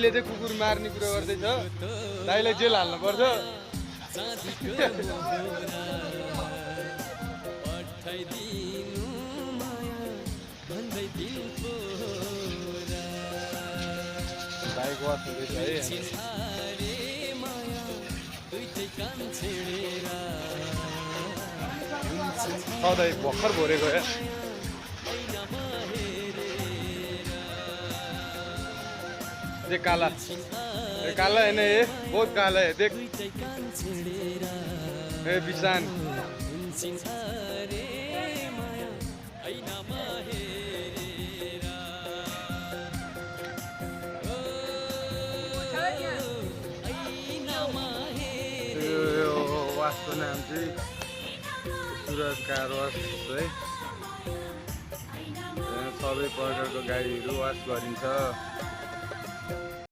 चाहिँ कुकुर मार्ने कुरा गर्दैछ दाइलाई जेल हाल्नु पर्छ दाइको वास हुँदैछ है सधैँ भर्खर भरेको या देख काला ये काला है ना ये बहुत काला है देख ये बिसान वासको नाम चाहिँ सुरज कार वास है सबै प्रकारको गाडीहरू वास गरिन्छ